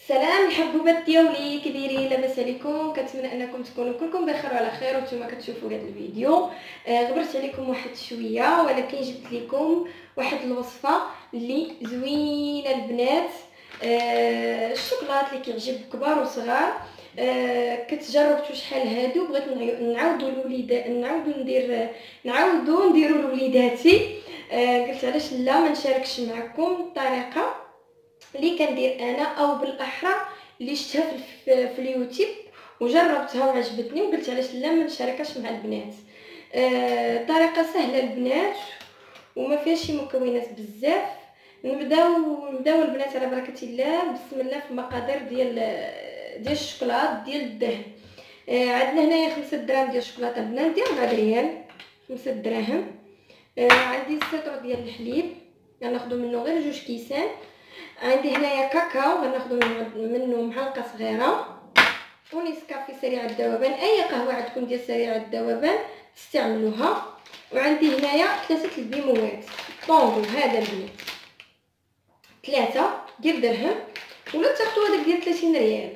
سلام الحبوبات ديالي، كي دايرين؟ لاباس عليكم؟ كنتمنى انكم تكونوا كلكم بخير وعلى خير وانتم كتشوفوا هذا الفيديو. غبرت عليكم واحد شويه، ولكن جبت لكم واحد الوصفه اللي زوينه البنات. الشوكولات اللي كيعجب كبار وصغار. كتجربتوا شحال هادو، بغيت نعاودوا لوليدات، نعاودوا نديروا لوليداتي. قلت علاش لا ما نشاركش معكم الطريقه اللي كندير انا، او بالاحرى اللي شفتها في اليوتيوب وجربتها وعجبتني، وقلت علاش لا ما نشاركهاش مع البنات. طريقه سهله البنات وما فيهاش شي مكونات بزاف. نبداو البنات على بركه الله. بسم الله. في المقادير ديال الشوكولات ديال الدهن. عندنا هنايا 5 دراهم ديال الشوكولاته بنات ديال 4 ريال، 5 دراهم. عندي 6 ديال الحليب، غناخذوا منه غير 2 كيسان. عندي هنايا كاكاو، غناخذوا منه معلقه صغيره. ونسكافي سريع الذوبان، اي قهوه عندكم ديال سريع الذوبان تستعملوها. وعندي هنايا 3 البيموات طونغو، هذا البنات 3 ديال درهم، ولا تاخذوا هذاك ديال 30 ريال،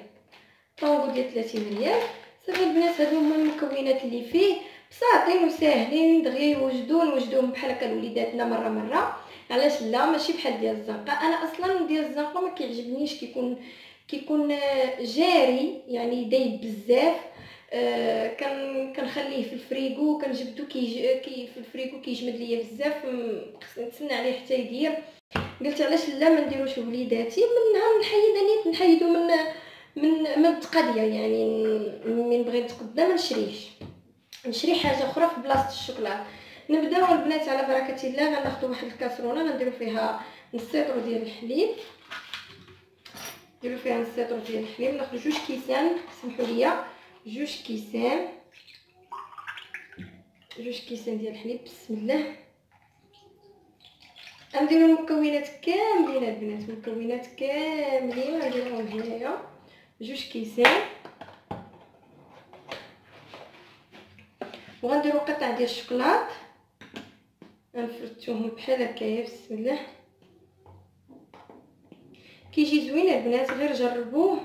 طونغو ديال 30 ريال. صافي البنات، هادو هما المكونات اللي فيه، بساطين وساهلين دغيا نوجدوهم بحال هكا لوليداتنا مره. علاش لا؟ ماشي بحال ديال الزنقه. انا اصلا ديال الزنقه ما كيعجبنيش، كيكون جاري، يعني دايب بزاف. كنخليه في الفريغو، كنجبدو كي في الفريغو كيجمد ليا بزاف، خصني نتسنى عليه حتى يدير. قلت علاش لا ما نديروش وليداتي. من نهار نحيدو من التقضيه، يعني من بغيت نتقدى ما نشري حاجه اخرى في بلاصه الشوكولاط. نبداو البنات على بركه الله. غناخذوا واحد الكاسرونه، غنديروا فيها نص لتر ديال الحليب. نديروا فيها نص لتر ديال الحليب. ناخذ 2 كيسان، سمحوا لي، 2 كيسان، 2 كيسان ديال الحليب. بسم الله. غنديروا المكونات كاملين البنات، المكونات كاملين غنديروهم هنايا 2 كيسان. وغنديروا قطع ديال الشوكولات، غنفرتوهم بحال هكايا. بسم الله. كيجي زوين البنات، غير جربوه.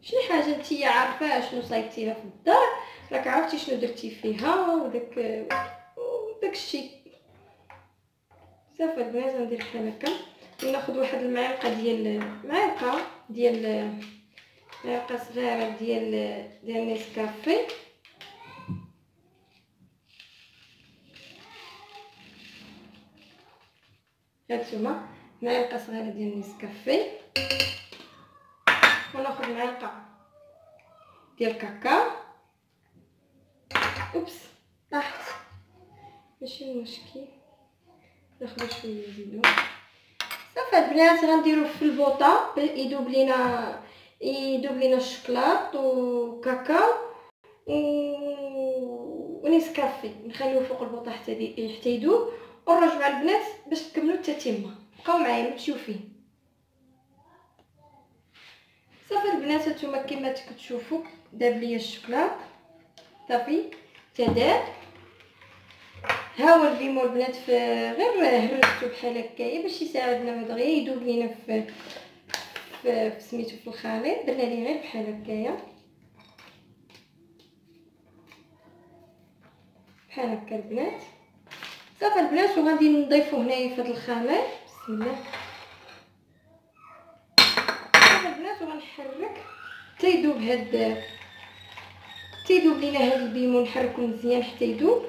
شي حاجه نتيا عارفه شنو صايبتيها في الدار، راك عرفتي شنو درتي فيها وداك الشيء. صافي البنات، غندير بحال هكا. ناخذ واحد المعلقه ديال معلقه صغيره ديال نيسكافي. هانتوما معلقه صغيره ديال نيسكافي. وناخذ معلقه ديال كاكاو. اوبس، طاحت، ماشي مشكل، ناخذ شويه نزيدو. صافي البنات، غنديرو في البوطه يذوب لينا الشوكولات وكاكاو ونيسكافي. نخليوه فوق البوطه حتى يذوب، ونرجعوا البنات باش تكملوا التتمه. بقاو معايا، ما تمشيو فيه. صافي البنات، هانتوما كما كتشوفوا داب ليا الشوكولات، صافي تداب. ها هو البيمو البنات، غير هرستو بحال هكايا باش يساعدنا دغيا يذوب لينا في سميتو في الخليط. درنا ليه غير بحال هكايا، بحال هكا البنات. صافي البنات، وغادي نضيفو هنايا في هذا الخليط. بسم الله. صافي البنات، وغنحرك حتى يذوب لينا هذا البيمو. نحركو مزيان حتى يذوب،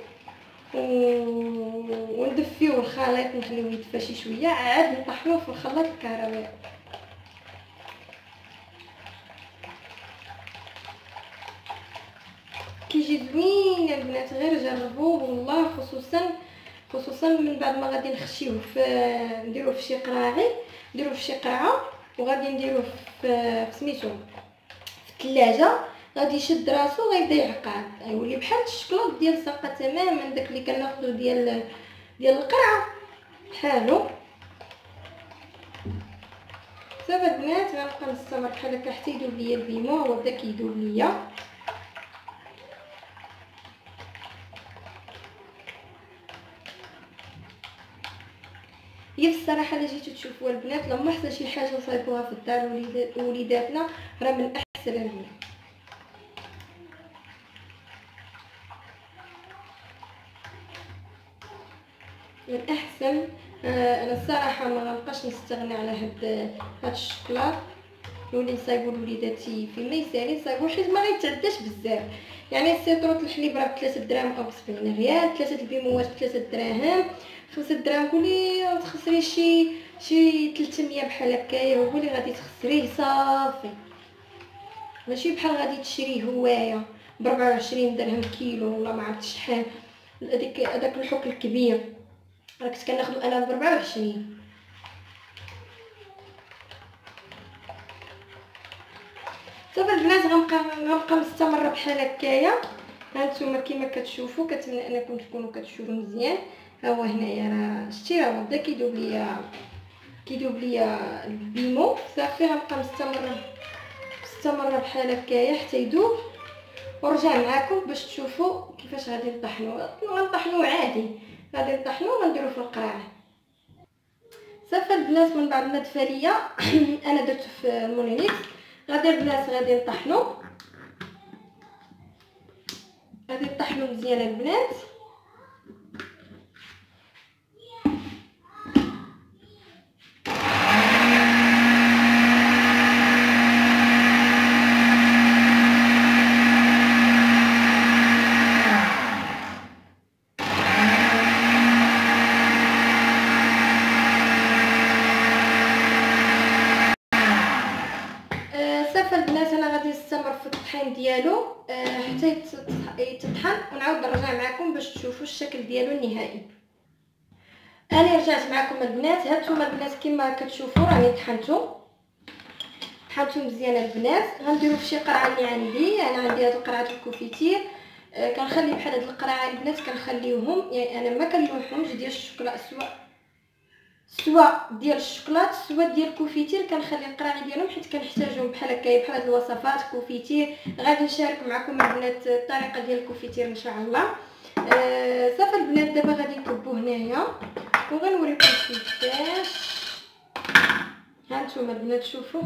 وندفيو الخليط، نخليوه يدفى شي شويه، عاد نطحنوه في الخلاط الكهربائي. كيجي زوين البنات، غير جربوه والله. خصوصا من بعد ما غادي نخشيوه نديروه في شي قراعي، نديروه في شي قرعه، وغادي نديروه في سميتو في الثلاجه. غادي يشد راسو، غيبدا يعقد، غيولي بحال الشكلاط ديال الزنقه تماما، داك اللي كناخذو ديال القرعه بحالو. صافي البنات، غنبقى نستمر بحال هكا حتى يذوب ليا البيمو. هو بدا كيذوب ليا. هي في الصراحه الا جيتو تشوفوها البنات لما احسن شي حاجه نصايبوها في الدار وليداتنا راه من احسن البنات. من احسن. انا الصراحه ما غنبقاش نستغنى على هاد الشوكولات. نولي نصايبو لوليداتي فيما يسالي نصايبو حيت ما غيتعداش بزاف. يعني السيطرة الحليب راه ب3 دراهم او ب70 ريال، 3 البيموات ب3 دراهم، 5 دراهم قولي تخسري شي 300 بحال هكايا، هو اللي غادي تخسريه صافي. ماشي بحال غادي تشريه هوايه ب 24 درهم كيلو ولا ما عرفتش شحال. هذاك الحك الكبير راه كنت كناخذو انا ب 24. صافي البنات غنبقى مستمره بحال هكايا. هانتوما كما كتشوفوا، كنتمنى انكم تكونوا كتشوفوا مزيان. ها هو هنايا راه شتي راه بدا كيدوب ليا البيمو. صافي غنبقى مستمره بحال هكايا حتى يذوب ونرجع معكم باش تشوفوا كيفاش غادي نطحنوه عادي. غادي نطحنوه ونديرو في القراعه. صافي البنات من بعد ما دفا ليا انا درت في المونينيكس. غادي البنات غادي نطحنو مزيان البنات. صافي البنات انا غادي نستمر في الطحين ديالو حتى يتطحن ونعاود نرجع معكم باش تشوفوا الشكل ديالو النهائي. انا رجعت معكم البنات. هانتوما البنات كما كتشوفوا راني طحنتو مزيان البنات. غنديرو في شي قرعه اللي عندي. انا عندي هاد القرعه الكوفيتير. كنخلي بحال هاد القرعه البنات كنخليوهم، يعني انا ما كنلوحهمش ديال الشوكولا سواء ديال الشوكولات سواء ديال الكوفيتير. كنخلي القراعي ديالهم حيت كنحتاجهم بحال هكايا بحال هاد الوصفات كوفيتير. غادي نشارك معكم البنات الطريقه ديال الكوفيتير ان شاء الله. صافي البنات دابا غادي نكبو هنايا وغنوريكم كيفاش. هانتوما البنات شوفوا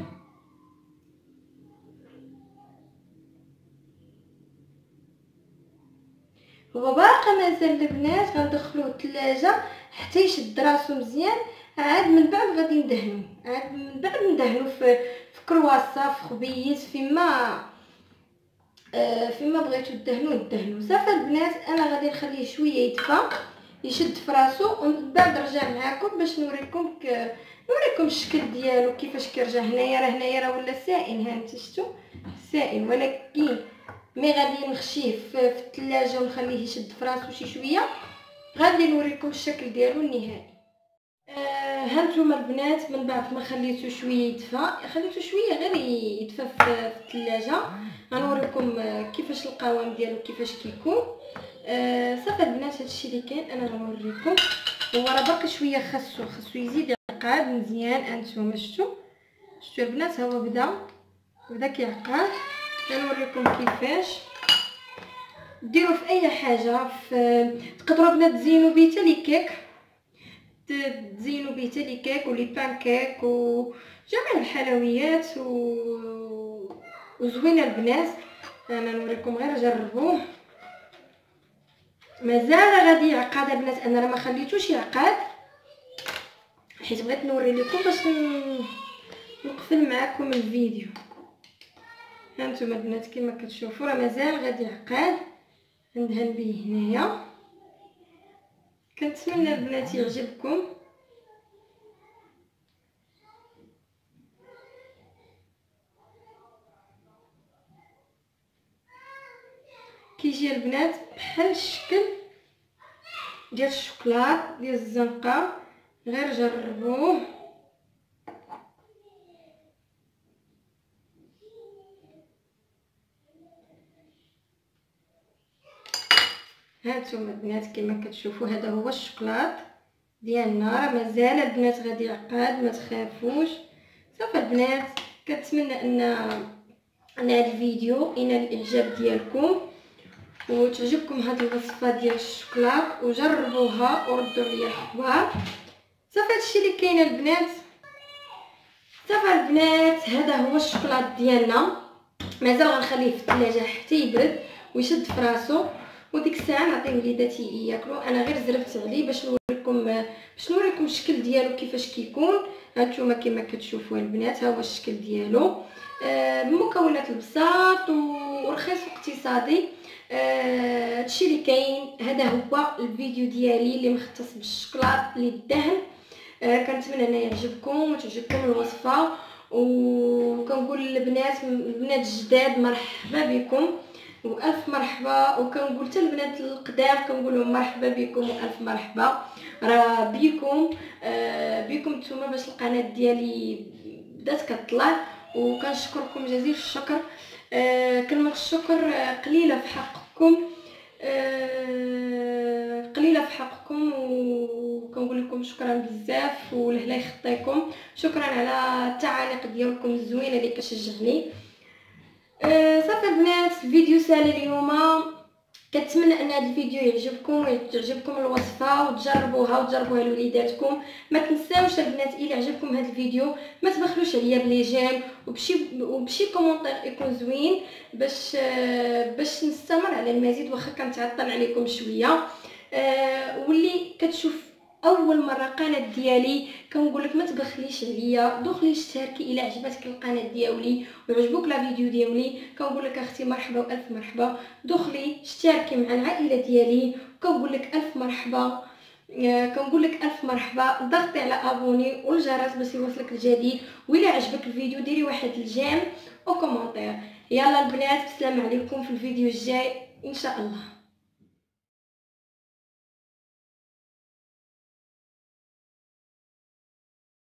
هو باقي مازال البنات. غندخلوه الثلاجه حتى يشد راسو مزيان. عاد من بعد غادي ندهنو في كرواسه في خبيز فيما بغيتو دهنو. صافي البنات انا غادي نخليه شويه يدفى يشد في راسو ومن بعد نرجع معكم باش نوريكم الشكل ديالو كيفاش كيرجع. هنايا راه ولا سائل. ها انت شفتوا سائل، ولكن مي غادي نخشيه في الثلاجه ونخليه يشد في راسو شي شويه. غادي نوريكم الشكل ديالو النهائي. هانتوما البنات من بعد ما خليته شويه يدفى، خليته شويه غير يدفى في الثلاجه. غنوريكم كيفاش القوام ديالو كيفاش كيكون. صافي البنات هادشي اللي كاين انا غنوريكم. هو راه باقي شويه خاصو يزيد يعقد مزيان. هانتوما شفتوا البنات ها هو بدا كيعقد. غنوريكم كيفاش ديروا في اي حاجه. تقدروا بنات تزينوا بيه حتى لي كيك، ولي بانكيك وجميع الحلويات وزوينه البنات. انا نوريكم غير جربوه. مازال غادي يعقد البنات. انا راه ما خليتوش يعقد حيت بغيت نوري لكم باش نقفل معكم الفيديو. هانتوما البنات كما كتشوفوا راه مازال غادي يعقد. ندهن به هنايا. كنتمنى البنات يعجبكم. كيجي البنات بحال الشكل ديال الشوكولات ديال الزنقه. غير جربوه. هانتوما البنات كما كتشوفوا هذا هو الشوكولات ديالنا. راه مازال البنات غادي يعقد، ما تخافوش. صافي البنات كنتمنى ان هذا الفيديو ينال الاعجاب ديالكم وتعجبكم هذه الوصفه ديال الشوكولات وجربوها وردوا لي الاخبار. صافي هادشي اللي كاين البنات. صافي البنات هذا هو الشوكولات ديالنا. مازال غنخليه في الثلاجه حتى يبرد ويشد في راسو، وديك الساعه نعطيه وليداتي ياكلوا. انا غير زربت عليه باش نوريكم الشكل ديالو كيفاش كيكون. هانتوما كما كتشوفوا البنات ها هو الشكل ديالو بمكونات البساط ورخيص واقتصادي. هادشي اللي كاين. هذا هو الفيديو ديالي اللي مختص بالشوكولات للدهن. كنتمنى ان يعجبكم وتعجبكم الوصفه، وكنقول للبنات الجداد مرحبا بكم والف مرحبا، وكنقول حتى البنات القدام كنقول لهم مرحبا بكم والف مرحبا. راه بكم نتوما باش القناه ديالي بدات كطلع، وكنشكركم جزيل الشكر. كلمه الشكر قليله في حقكم، وكنقول لكم شكرا بزاف ولهلا يخطيكم. شكرا على التعاليق ديالكم الزوينه اللي كتشجعني. صافي البنات الفيديو سالي اليوم. كنتمنى ان هذا الفيديو يعجبكم وتعجبكم الوصفه وتجربوها لوليداتكم. ما تنساوش البنات الى عجبكم هذا الفيديو ما تبخلوش عليا بليجيم وبشي كومونتير يكون زوين باش نستمر على المزيد، واخا كنتعطل عليكم شويه. واللي كتشوف اول مره قناه ديالي كنقولك ما تبخليش عليا، دخلي اشتركي الى عجبتك القناه ديالي وعجبوك لا فيديو ديالي. كنقولك اختي مرحبا والف مرحبا، دخلي اشتركي مع العائله ديالي وكنقولك الف مرحبا. كنقولك الف مرحبا. ضغطي على ابوني والجرس باش يوصلك الجديد، والى عجبك الفيديو ديري واحد الجيم وكومونتير. يلا البنات بسلام عليكم في الفيديو الجاي ان شاء الله.